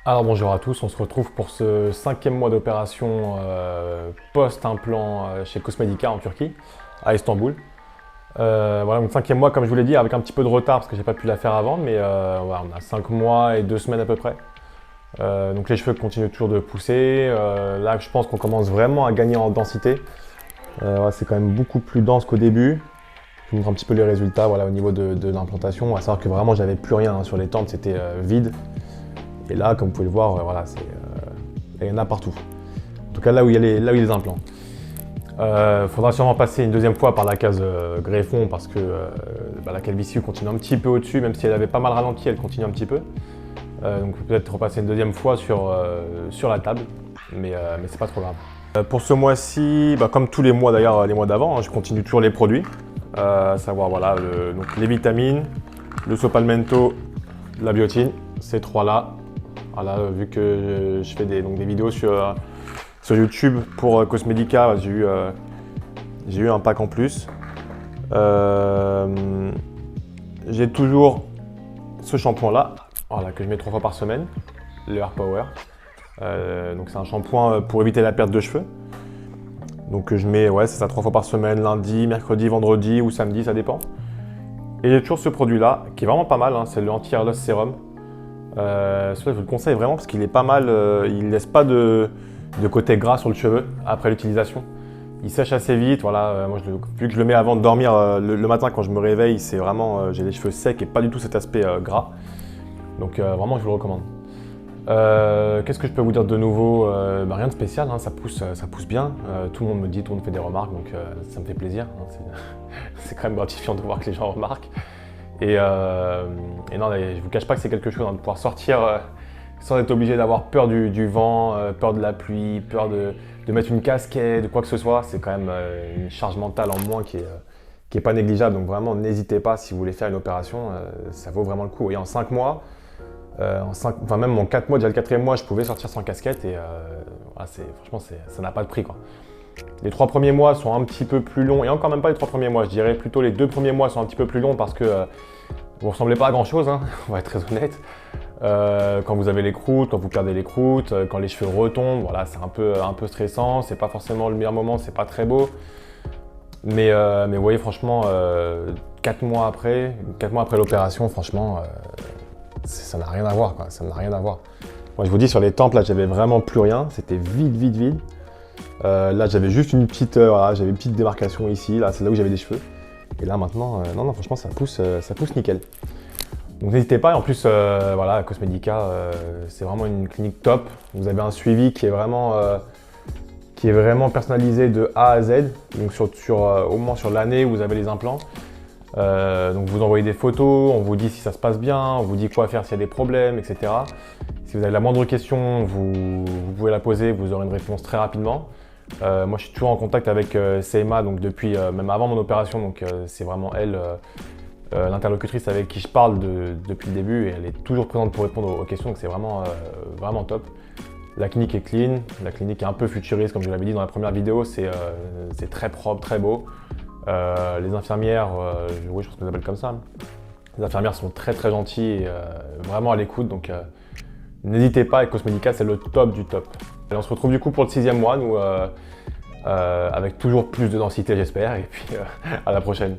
Alors bonjour à tous, on se retrouve pour ce 5e mois d'opération post-implant chez Cosmedica en Turquie, à Istanbul. Voilà, donc 5e mois comme je vous l'ai dit, avec un petit peu de retard parce que j'ai pas pu la faire avant, mais voilà, on a 5 mois et 2 semaines à peu près. Donc les cheveux continuent toujours de pousser. Là je pense qu'on commence vraiment à gagner en densité. Voilà, c'est quand même beaucoup plus dense qu'au début. Je vous montre un petit peu les résultats voilà, au niveau de l'implantation. À savoir que vraiment j'avais plus rien sur les tempes, c'était vide. Et là, comme vous pouvez le voir, voilà, il y en a partout. En tout cas, là où il y a les implants. Faudra sûrement passer une deuxième fois par la case greffon parce que la calvitie continue un petit peu au-dessus, même si elle avait pas mal ralenti, elle continue un petit peu. Donc peut-être repasser une deuxième fois sur la table, mais c'est pas trop grave. Pour ce mois-ci, comme tous les mois d'ailleurs, les mois d'avant, je continue toujours les produits. À savoir voilà, donc les vitamines, le Sopalmento, la biotine, ces trois-là. Voilà, vu que je fais des vidéos sur YouTube pour Cosmedica, j'ai eu un pack en plus. J'ai toujours ce shampoing-là, voilà, que je mets 3 fois par semaine, le Hair Power. Donc c'est un shampoing pour éviter la perte de cheveux. Donc je mets, ouais, c'est ça, 3 fois par semaine, lundi, mercredi, vendredi ou samedi, ça dépend. Et j'ai toujours ce produit-là, qui est vraiment pas mal, hein, c'est le Anti-Hair Loss Serum. Celui-là, je vous le conseille vraiment parce qu'il est pas mal, il ne laisse pas de côté gras sur le cheveu après l'utilisation. Il sèche assez vite, voilà, moi vu que je le mets avant de dormir le matin quand je me réveille, c'est vraiment, j'ai les cheveux secs et pas du tout cet aspect gras. Donc vraiment, je vous le recommande. Qu'est-ce que je peux vous dire de nouveau? Rien de spécial, hein, ça pousse bien. Tout le monde me dit, tout le monde fait des remarques, donc ça me fait plaisir. Hein, c'est quand même gratifiant de voir que les gens remarquent. Et non, je vous cache pas que c'est quelque chose, hein, de pouvoir sortir sans être obligé d'avoir peur du vent, peur de la pluie, peur de mettre une casquette, de quoi que ce soit. C'est quand même une charge mentale en moins qui est pas négligeable. Donc vraiment, n'hésitez pas si vous voulez faire une opération, ça vaut vraiment le coup. Et en 5 mois, même en 4 mois, déjà le 4e mois, je pouvais sortir sans casquette et voilà, franchement, ça n'a pas de prix, quoi. Les 3 premiers mois sont un petit peu plus longs, et encore même pas les 3 premiers mois, je dirais plutôt les 2 premiers mois sont un petit peu plus longs parce que vous ne ressemblez pas à grand chose, hein, on va être très honnête. Quand vous avez les croûtes, quand vous perdez les croûtes, quand les cheveux retombent, voilà, c'est un peu stressant, c'est pas forcément le meilleur moment, c'est pas très beau. Mais vous voyez, franchement, 4 mois après l'opération, franchement, ça n'a rien à voir, quoi, ça n'a rien à voir. Moi je vous dis, sur les tempes, là, j'avais vraiment plus rien, c'était vide. Là, j'avais juste une petite, j'avais une petite démarcation ici, là, c'est là où j'avais des cheveux. Et là, maintenant, non, franchement, ça pousse nickel. Donc n'hésitez pas, et en plus, voilà, Cosmedica, c'est vraiment une clinique top. Vous avez un suivi qui est vraiment personnalisé de A à Z. Donc au moins sur l'année où vous avez les implants. Donc vous envoyez des photos, on vous dit si ça se passe bien, on vous dit quoi faire s'il y a des problèmes, etc. Si vous avez la moindre question, vous pouvez la poser, vous aurez une réponse très rapidement. Moi, je suis toujours en contact avec Seima, donc depuis même avant mon opération, donc c'est vraiment elle, l'interlocutrice avec qui je parle depuis le début, et elle est toujours présente pour répondre aux questions, donc c'est vraiment top. La clinique est clean, la clinique est un peu futuriste, comme je l'avais dit dans la première vidéo, c'est très propre, très beau. Les infirmières, oui, je pense qu'on les appelle comme ça. Les infirmières sont très gentilles et vraiment à l'écoute, donc n'hésitez pas, avec Cosmedica, c'est le top du top. Et on se retrouve du coup pour le 6e mois, nous, avec toujours plus de densité, j'espère, et puis à la prochaine.